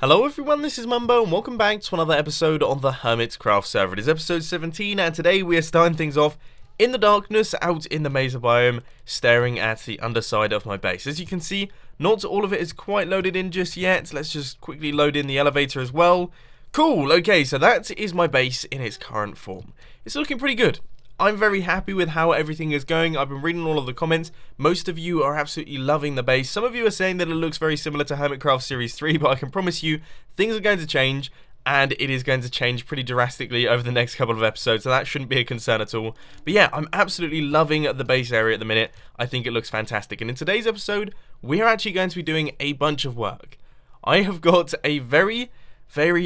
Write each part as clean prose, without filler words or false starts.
Hello everyone, this is Mumbo and welcome back to another episode on the Hermitcraft server. It is episode 17 and today we are starting things off in the darkness out in the Mesa biome, staring at the underside of my base. As you can see, not all of it is quite loaded in just yet. Let's just quickly load in the elevator as well. Cool, okay, so that is my base in its current form. It's looking pretty good. I'm very happy with how everything is going. I've been reading all of the comments. Most of you are absolutely loving the base. Some of you are saying that it looks very similar to Hermitcraft Series 3, but I can promise you things are going to change, and it is going to change pretty drastically over the next couple of episodes, so that shouldn't be a concern at all. But yeah, I'm absolutely loving the base area at the minute. I think it looks fantastic. And in today's episode, we are actually going to be doing a bunch of work. I have got a very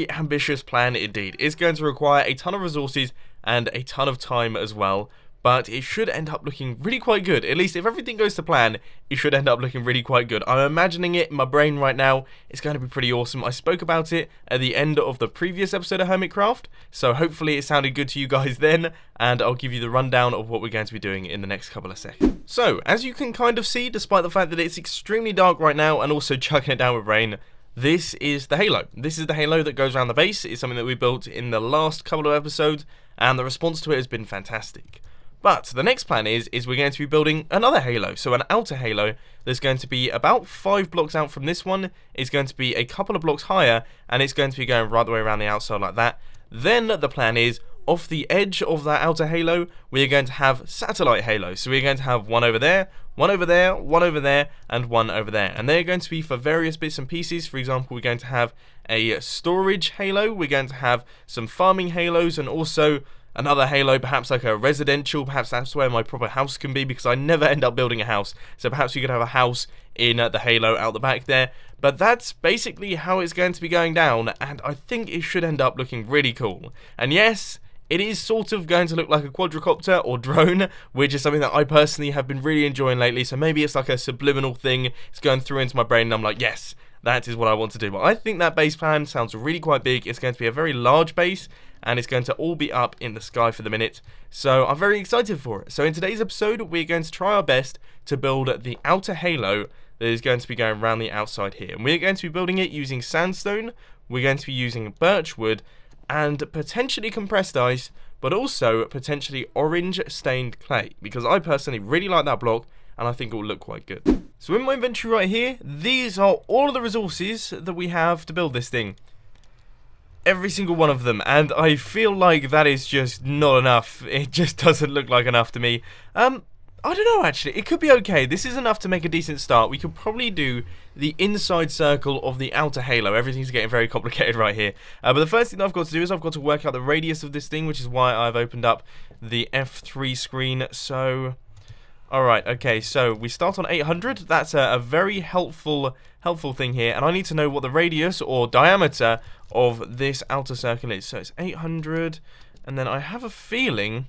ambitious plan indeed. It's going to require a ton of resources and a ton of time as well, but it should end up looking really quite good. At least if everything goes to plan, it should end up looking really quite good. I'm imagining it in my brain right now. It's going to be pretty awesome. I spoke about it at the end of the previous episode of Hermitcraft, so hopefully it sounded good to you guys then, and I'll give you the rundown of what we're going to be doing in the next couple of seconds. So, as you can kind of see, despite the fact that it's extremely dark right now and also chucking it down with rain, this is the halo. This is the halo that goes around the base. It's something that we built in the last couple of episodes, and the response to it has been fantastic. But the next plan is we're going to be building another halo. So an outer halo that's going to be about 5 blocks out from this one. It's going to be a couple of blocks higher, and it's going to be going right the way around the outside like that. Then the plan is, off the edge of that outer halo, we are going to have satellite halos. So we're going to have one over there, one over there, one over there, and one over there. And they're going to be for various bits and pieces. For example, we're going to have a storage halo, we're going to have some farming halos, and also another halo, perhaps like a residential. Perhaps that's where my proper house can be, because I never end up building a house. So perhaps you could have a house in the halo out the back there. But that's basically how it's going to be going down, and I think it should end up looking really cool. And yes, it is sort of going to look like a quadricopter or drone, which is something that I personally have been really enjoying lately. So maybe it's like a subliminal thing. It's going through into my brain and I'm like, yes, that is what I want to do. But I think that base plan sounds really quite big. It's going to be a very large base, and it's going to all be up in the sky for the minute. So I'm very excited for it. So in today's episode, we're going to try our best to build the outer halo that is going to be going around the outside here. And we're going to be building it using sandstone. We're going to be using birch wood and potentially compressed ice, but also potentially orange stained clay, because I personally really like that block and I think it will look quite good. So in my inventory right here, these are all of the resources that we have to build this thing. Every single one of them, and I feel like that is just not enough. It just doesn't look like enough to me. I don't know actually, it could be okay. This is enough to make a decent start. We could probably do the inside circle of the outer halo. Everything's getting very complicated right here. But the first thing that I've got to do is I've got to work out the radius of this thing, which is why I've opened up the F3 screen. So, alright, okay, so we start on 800. That's a very helpful thing here, and I need to know what the radius or diameter of this outer circle is. So it's 800, and then I have a feeling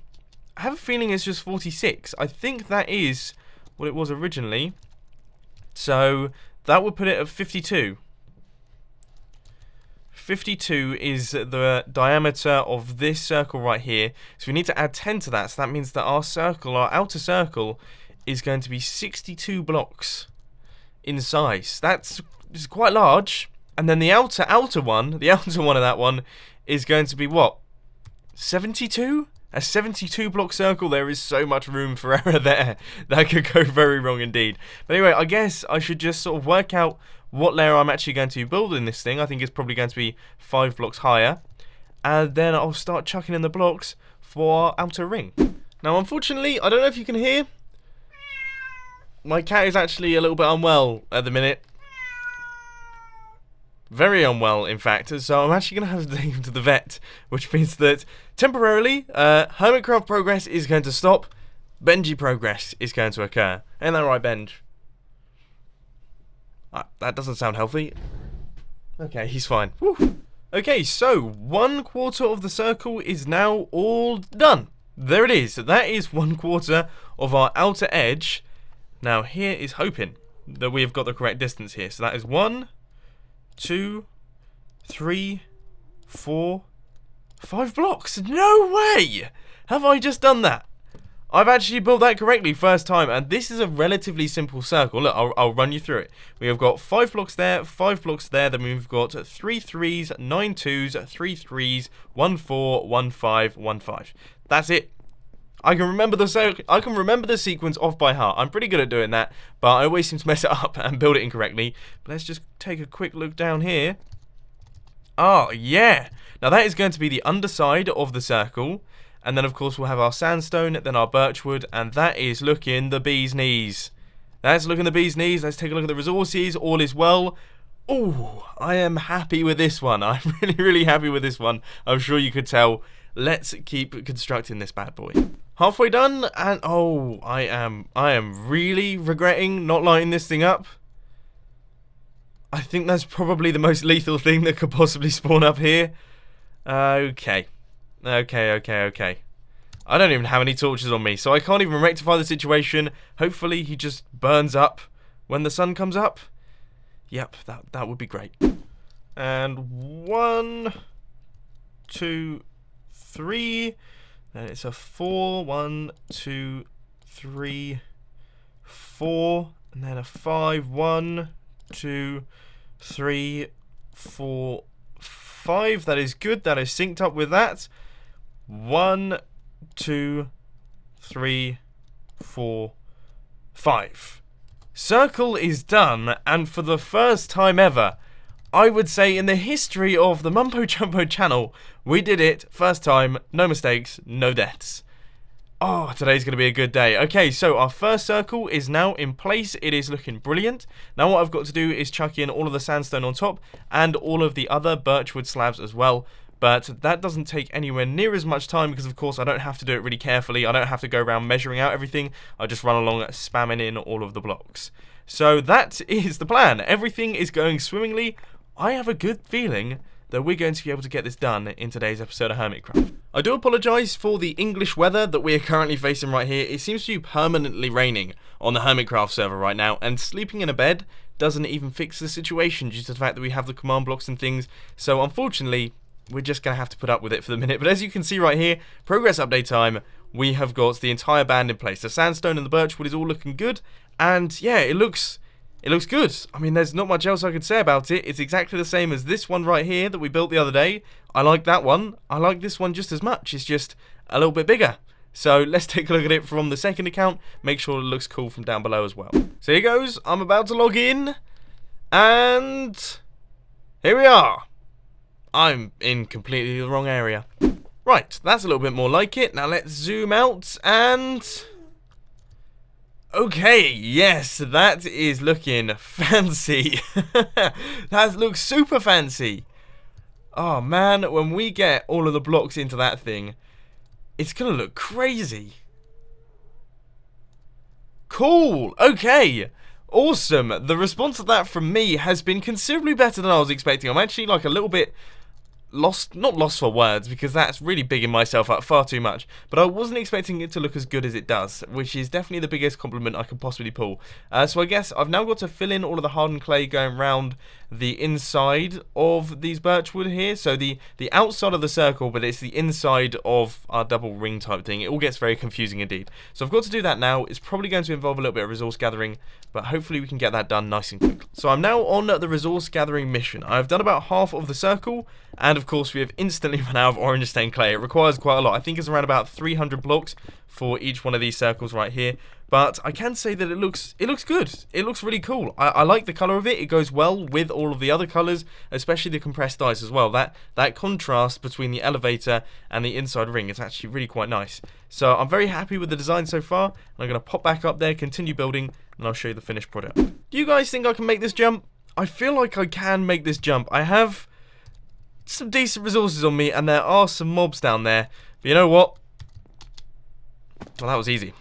it's just 46. I think that is what it was originally. So that would put it at 52. 52 is the diameter of this circle right here. So we need to add 10 to that. So that means that our outer circle, is going to be 62 blocks in size. That's quite large. And then the outer one of that one is going to be what? 72? A 72 block circle. There is so much room for error there. That could go very wrong indeed. But anyway, I guess I should just sort of work out what layer I'm actually going to be building this thing. I think it's probably going to be 5 blocks higher. And then I'll start chucking in the blocks for our outer ring. Now, unfortunately, I don't know if you can hear. My cat is actually a little bit unwell at the minute. Very unwell, in fact, so I'm actually going to have to take him to the vet, which means that temporarily, Hermitcraft progress is going to stop, Benji progress is going to occur. Ain't that right, Benj? That doesn't sound healthy. Okay, he's fine. Woo. Okay, so 1/4 of the circle is now all done. There it is. That is 1/4 of our outer edge. Now, here is hoping that we have got the correct distance here. So that is 1, 2, 3, 4, 5 blocks. No way! Have I just done that? I've actually built that correctly first time, and this is a relatively simple circle. Look, I'll run you through it. We have got 5 blocks there, 5 blocks there, then we've got 3 threes, 9 twos, 3 threes, 1 4, 1 5, 1 5. That's it. I can remember the sequence off by heart. I'm pretty good at doing that, but I always seem to mess it up and build it incorrectly. But let's just take a quick look down here. Oh, yeah. Now that is going to be the underside of the circle. And then, of course, we'll have our sandstone, then our birchwood, and that is looking the bee's knees. That's looking the bee's knees. Let's take a look at the resources. All is well. Oh, I am happy with this one. I'm really, really happy with this one. I'm sure you could tell. Let's keep constructing this bad boy. Halfway done, and oh, I am really regretting not lighting this thing up. I think that's probably the most lethal thing that could possibly spawn up here. Okay. I don't even have any torches on me, so I can't even rectify the situation. Hopefully he just burns up when the sun comes up. Yep, that would be great. And 1, 2, 3. Then it's a 4. 1, 2, 3, 4. And then a 5. 1, 2, 3, 4, 5. That is good. That is synced up with that. 1, 2, 3, 4, 5. Circle is done, and for the first time ever, I would say in the history of the Mumbo Jumbo channel, we did it first time, no mistakes, no deaths. Oh, today's going to be a good day. Okay, so our first circle is now in place. It is looking brilliant. Now what I've got to do is chuck in all of the sandstone on top and all of the other birchwood slabs as well. But that doesn't take anywhere near as much time because, of course, I don't have to do it really carefully. I don't have to go around measuring out everything. I just run along spamming in all of the blocks. So that is the plan. Everything is going swimmingly. I have a good feeling that we're going to be able to get this done in today's episode of Hermitcraft. I do apologise for the English weather that we are currently facing right here. It seems to be permanently raining on the Hermitcraft server right now, and sleeping in a bed doesn't even fix the situation due to the fact that we have the command blocks and things. So unfortunately, we're just going to have to put up with it for the minute. But as you can see right here, progress update time, we have got the entire band in place. The sandstone and the birchwood is all looking good, and yeah, it looks good. I mean, there's not much else I could say about it. It's exactly the same as this one right here that we built the other day. I like that one. I like this one just as much. It's just a little bit bigger. So let's take a look at it from the second account. Make sure it looks cool from down below as well. So here goes. I'm about to log in. And here we are. I'm in completely the wrong area. Right, that's a little bit more like it. Now let's zoom out and... Okay, yes, that is looking fancy. That looks super fancy. Oh man, when we get all of the blocks into that thing, it's gonna look crazy. Cool, okay, awesome. The response to that from me has been considerably better than I was expecting. I'm actually like a little bit not lost for words, because that's really bigging myself up far too much, but I wasn't expecting it to look as good as it does, which is definitely the biggest compliment I could possibly pull. So I guess I've now got to fill in all of the hardened clay going around the inside of these birchwood here, so the outside of the circle, but it's the inside of our double ring type thing. It all gets very confusing indeed. So I've got to do that now. It's probably going to involve a little bit of resource gathering, but hopefully we can get that done nice and quick. So I'm now on the resource gathering mission. I've done about half of the circle, and of course we have instantly run out of orange stained clay. It requires quite a lot. I think it's around about 300 blocks for each one of these circles right here. But I can say that it looks good. It looks really cool. I like the colour of it. It goes well with all of the other colours, especially the compressed ice as well. That contrast between the elevator and the inside ring is actually really quite nice. So I'm very happy with the design so far. And I'm going to pop back up there, continue building, and I'll show you the finished product. Do you guys think I can make this jump? I feel like I can make this jump. I have some decent resources on me, and there are some mobs down there. But you know what? Well, that was easy.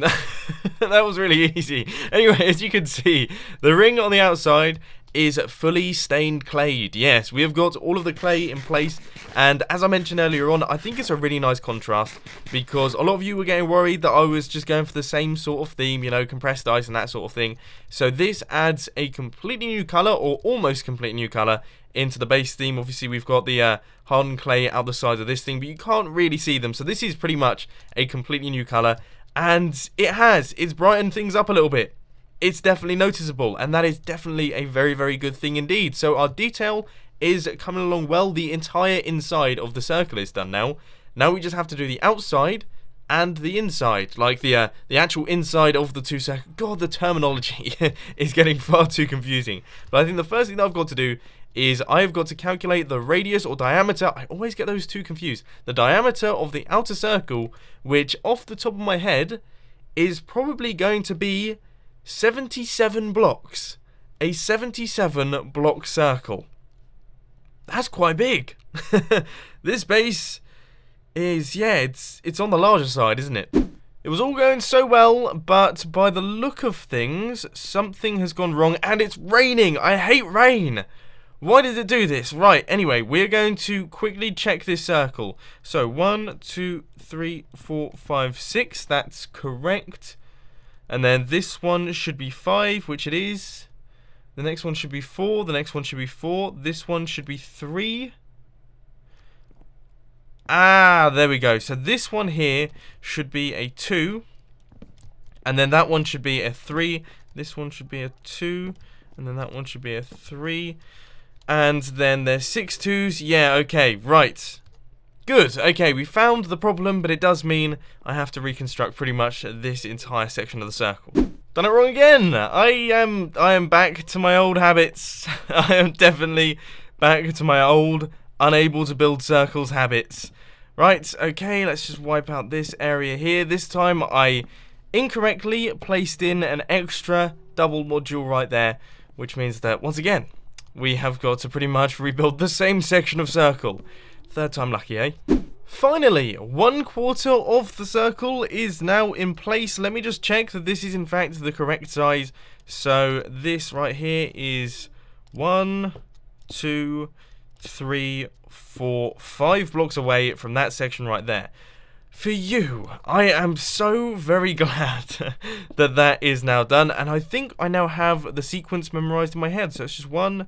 That was really easy. Anyway, as you can see, the ring on the outside is fully stained clayed. Yes, we have got all of the clay in place, and as I mentioned earlier on, I think it's a really nice contrast, because a lot of you were getting worried that I was just going for the same sort of theme, you know, compressed ice and that sort of thing. So this adds a completely new colour, or almost completely new colour, into the base theme. Obviously we've got the hardened clay out the side of this thing, but you can't really see them, so this is pretty much a completely new colour. And it's brightened things up a little bit. It's definitely noticeable, and that is definitely a very, very good thing indeed. So our detail is coming along well. The entire inside of the circle is done now. Now we just have to do the outside and the inside, like the actual inside of the two circles. God, the terminology is getting far too confusing. But I think the first thing that I've got to do is I've got to calculate the radius or diameter. I always get those two confused. The diameter of the outer circle, which off the top of my head is probably going to be 77 blocks. A 77 block circle. That's quite big. This base is, yeah, it's on the larger side, isn't it? It was all going so well, but by the look of things, something has gone wrong, and it's raining. I hate rain. Why did it do this? Right, anyway, we're going to quickly check this circle. So 1, 2, 3, 4, 5, 6. That's correct. And then this one should be 5, which it is. The next one should be 4. The next one should be 4. This one should be 3. Ah, there we go. So this one here should be a 2. And then that one should be a 3. This one should be a 2. And then that one should be a 3. And then there's 6 2s. Yeah, okay, right. Good. Okay, we found the problem, but it does mean I have to reconstruct pretty much this entire section of the circle. Done it wrong again. I am back to my old habits. I am definitely back to my old unable to build circles habits. Right, okay, let's just wipe out this area here. This time I incorrectly placed in an extra double module right there, which means that once again we have got to pretty much rebuild the same section of circle. Third time lucky, eh? Finally, 1/4 of the circle is now in place. Let me just check that this is in fact the correct size. So this right here is 1, 2, 3, 4, 5 blocks away from that section right there. For you, I am so very glad that that is now done, and I think I now have the sequence memorized in my head. So it's just 1,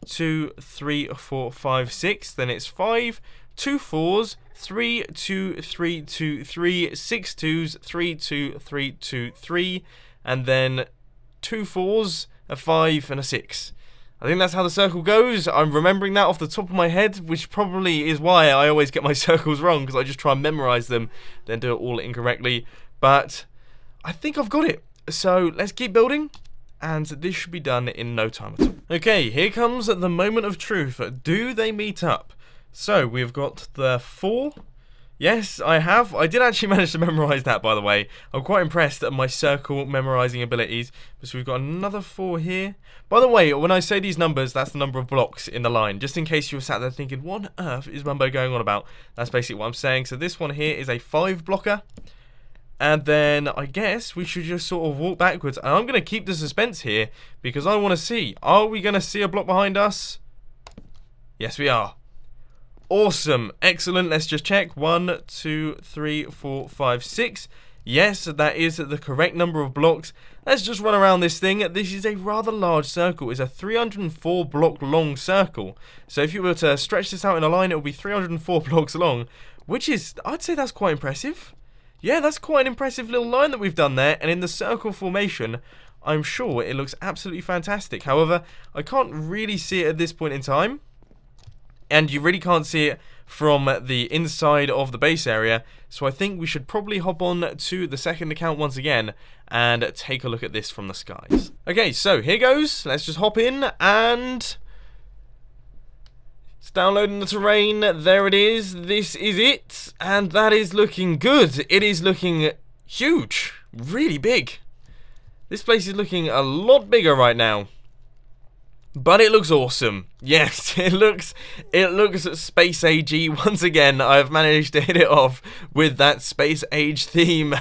2, 3, 4, 5, 6. Then it's 5, 2 4s, 3, 2, 3, 2, 3, 6 2s, 3, 2, 3, 2, 3, and then 2 4s, a 5, and a 6. I think that's how the circle goes. I'm remembering that off the top of my head, which probably is why I always get my circles wrong, because I just try and memorize them, then do it all incorrectly. But I think I've got it. So let's keep building, and this should be done in no time at all. Okay, here comes the moment of truth. Do they meet up? So we've got the 4. Yes, I have. I did actually manage to memorize that, by the way. I'm quite impressed at my circle memorizing abilities. So we've got another 4 here. By the way, when I say these numbers, that's the number of blocks in the line. Just in case you were sat there thinking, what on earth is Mumbo going on about? That's basically what I'm saying. So this one here is a 5 blocker. And then I guess we should just sort of walk backwards. And I'm going to keep the suspense here because I want to see. Are we going to see a block behind us? Yes, we are. Awesome. Excellent. Let's just check. 1, 2, 3, 4, 5, 6. Yes, that is the correct number of blocks. Let's just run around this thing. This is a rather large circle. It's a 304 block long circle. So if you were to stretch this out in a line, it would be 304 blocks long, which is, I'd say that's quite impressive. Yeah, that's quite an impressive little line that we've done there. And in the circle formation, I'm sure it looks absolutely fantastic. However, I can't really see it at this point in time. And you really can't see it from the inside of the base area. So I think we should probably hop on to the second account once again and take a look at this from the skies. Okay, so here goes. Let's just hop in and it's downloading the terrain. There it is. This is it. And that is looking good. It is looking huge. Really big. This place is looking a lot bigger right now. But it looks awesome. Yes, it looks space agey. Once again, I've managed to hit it off with that space age theme.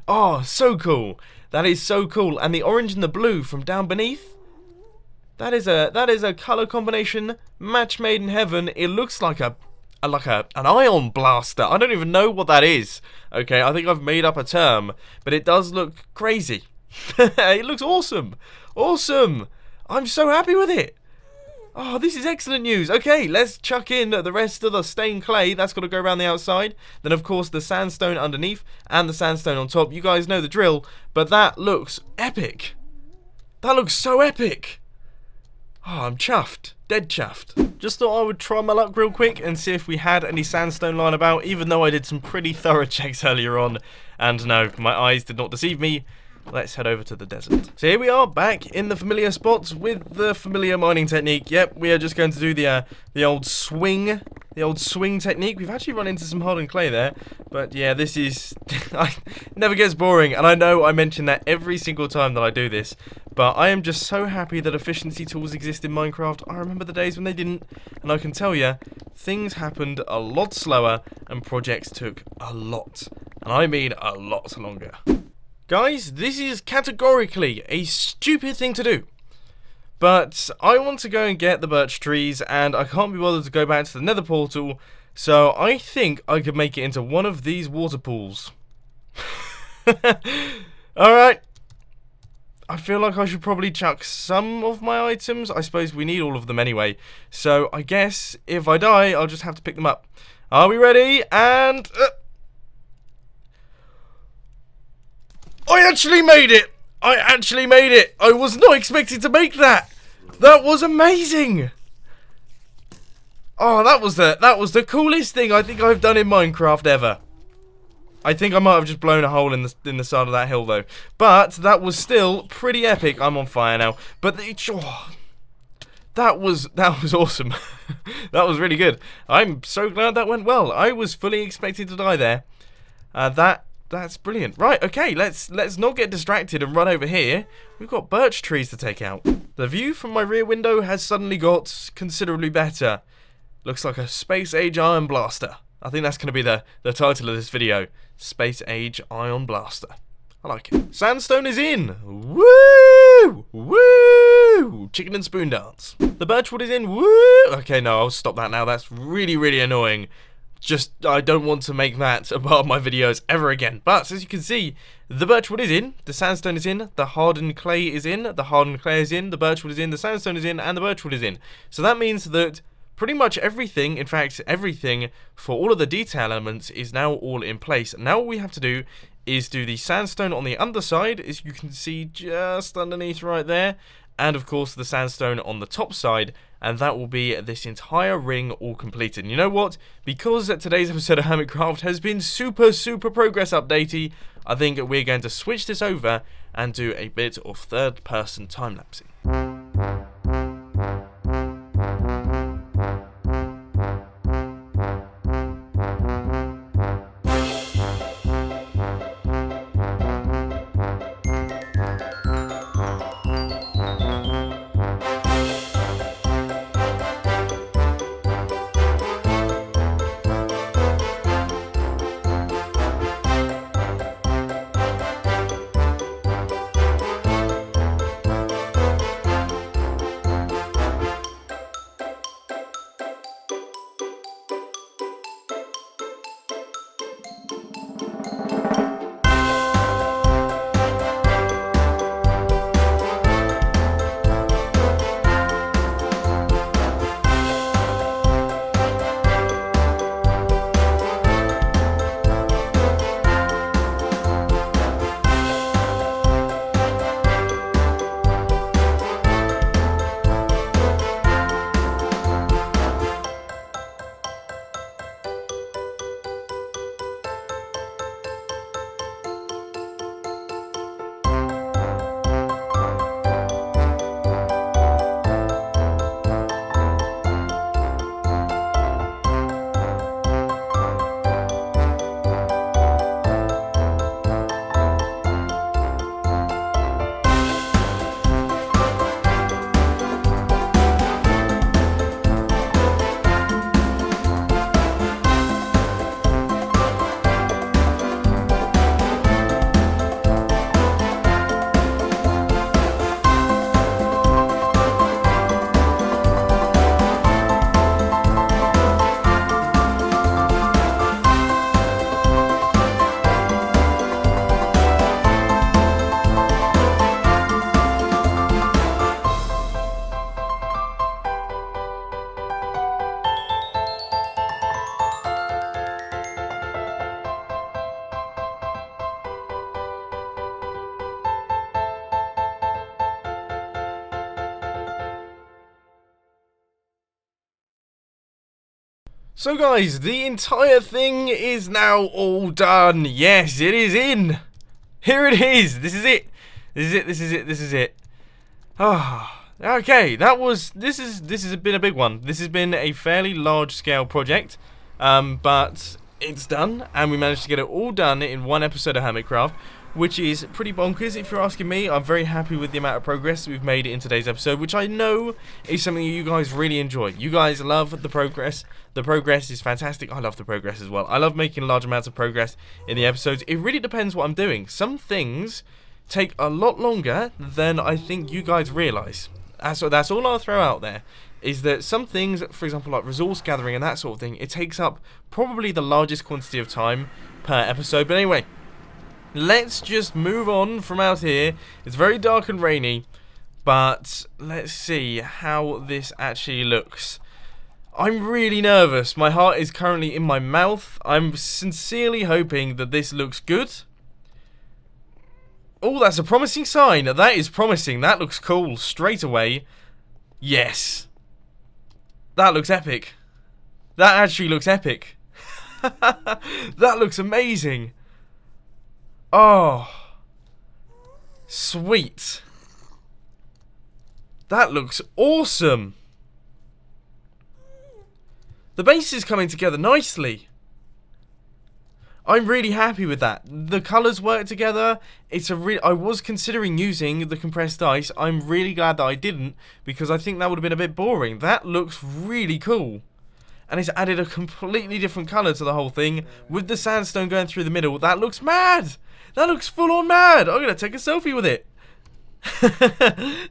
Oh, so cool. That is so cool. And the orange and the blue from down beneath. That is a color combination match made in heaven. It looks like an ion blaster. I don't even know what that is. Okay, I think I've made up a term, but it does look crazy. It looks awesome. Awesome. I'm so happy with it. Oh, this is excellent news. Okay, let's chuck in the rest of the stained clay. That's got to go around the outside. Then, of course, the sandstone underneath and the sandstone on top. You guys know the drill, but that looks epic. That looks so epic. Oh, I'm chuffed. Dead chuffed. Just thought I would try my luck real quick and see if we had any sandstone lying about, even though I did some pretty thorough checks earlier on. And no, my eyes did not deceive me. Let's head over to the desert. So here we are, back in the familiar spots with the familiar mining technique. Yep, we are just going to do the old swing technique. We've actually run into some hardened clay there, but yeah, this is never gets boring. And I know I mention that every single time that I do this, but I am just so happy that efficiency tools exist in Minecraft. I remember the days when they didn't, and I can tell you, things happened a lot slower and projects took a lot, and I mean a lot longer. Guys, this is categorically a stupid thing to do, but I want to go and get the birch trees, and I can't be bothered to go back to the nether portal, so I think I could make it into one of these water pools. Alright. I feel like I should probably chuck some of my items. I suppose we need all of them anyway, so I guess if I die, I'll just have to pick them up. Are we ready? And... I actually made it! I actually made it! I was not expecting to make that! That was amazing! Oh, that was the coolest thing I think I've done in Minecraft ever. I think I might have just blown a hole in the side of that hill though. But that was still pretty epic. I'm on fire now. But that was awesome. That was really good. I'm so glad that went well. I was fully expecting to die there. That's brilliant. Right, okay, let's not get distracted and run over here. We've got birch trees to take out. The view from my rear window has suddenly got considerably better. Looks like a space age iron blaster. I think that's going to be the title of this video. Space age iron blaster. I like it. Sandstone is in. Woo! Woo! Chicken and spoon dance. The birchwood is in. Woo! Okay, no, I'll stop that now. That's really, really annoying. Just, I don't want to make that a part of my videos ever again. But, as you can see, the birchwood is in, the sandstone is in, the hardened clay is in, the hardened clay is in, the birchwood is in, the sandstone is in, and the birchwood is in. So that means that pretty much everything, in fact, everything for all of the detail elements is now all in place. Now all we have to do is do the sandstone on the underside, as you can see just underneath right there, and of course the sandstone on the top side, and that will be this entire ring all completed. And you know what? Because today's episode of Hermitcraft has been super progress updatey, I think we're going to switch this over and do a bit of third-person time-lapsing. So guys, the entire thing is now all done. Yes, it is in. Here it is. This is it. This is it. This is it. This is it. Ah, okay. This has been a big one. This has been a fairly large scale project, but it's done, and we managed to get it all done in one episode of Hermitcraft, which is pretty bonkers if you're asking me. I'm very happy with the amount of progress we've made in today's episode, which I know is something you guys really enjoy. You guys love the progress. The progress is fantastic. I love the progress as well. I love making large amounts of progress in the episodes. It really depends what I'm doing. Some things take a lot longer than I think you guys realise. That's all I'll throw out there, is that some things, for example, like resource gathering and that sort of thing, it takes up probably the largest quantity of time per episode. But anyway, let's just move on from out here. It's very dark and rainy, but let's see how this actually looks. I'm really nervous. My heart is currently in my mouth. I'm sincerely hoping that this looks good. Oh, that's a promising sign. That is promising. That looks cool straight away. Yes. That looks epic. That actually looks epic. That looks amazing. Oh. Sweet. That looks awesome. The base is coming together nicely. I'm really happy with that. The colours work together. I was considering using the compressed ice. I'm really glad that I didn't, because I think that would have been a bit boring. That looks really cool. And it's added a completely different colour to the whole thing, with the sandstone going through the middle. That looks mad. That looks full on mad. I'm going to take a selfie with it.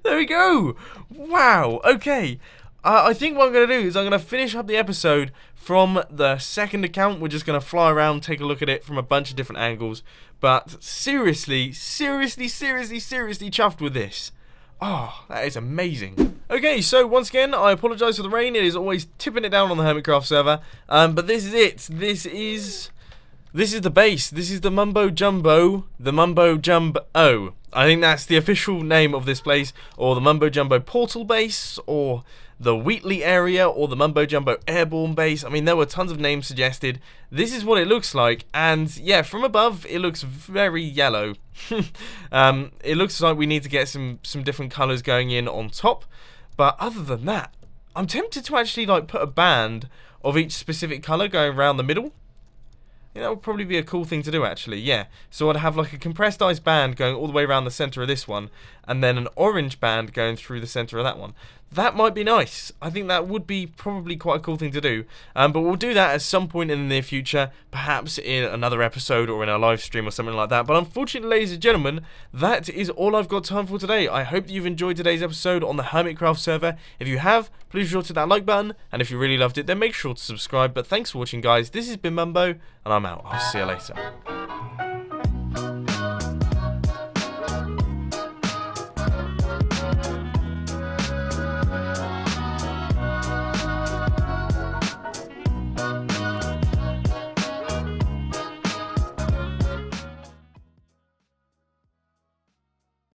There we go. Wow. Okay. I think what I'm going to do is I'm going to finish up the episode from the second account. We're just going to fly around, take a look at it from a bunch of different angles. But seriously chuffed with this. Oh, that is amazing. Okay, so once again, I apologise for the rain. It is always tipping it down on the Hermitcraft server. But this is it. This is the base. This is the Mumbo Jumbo. The Mumbo Jumbo. I think that's the official name of this place. Or the Mumbo Jumbo Portal Base. Or the Wheatley area, or the Mumbo Jumbo Airborne Base. I mean, there were tons of names suggested. This is what it looks like, and yeah, from above, it looks very yellow. It looks like we need to get some different colours going in on top, but other than that, I'm tempted to actually like put a band of each specific colour going around the middle. Yeah, that would probably be a cool thing to do, actually, yeah. So I'd have like a compressed ice band going all the way around the centre of this one, and then an orange band going through the centre of that one. That might be nice. I think that would be probably quite a cool thing to do. But we'll do that at some point in the near future, perhaps in another episode or in a live stream or something like that. But unfortunately, ladies and gentlemen, that is all I've got time for today. I hope that you've enjoyed today's episode on the Hermitcraft server. If you have, please be sure to hit that like button. And if you really loved it, then make sure to subscribe. But thanks for watching, guys. This has been Mumbo, and I'm out. I'll see you later.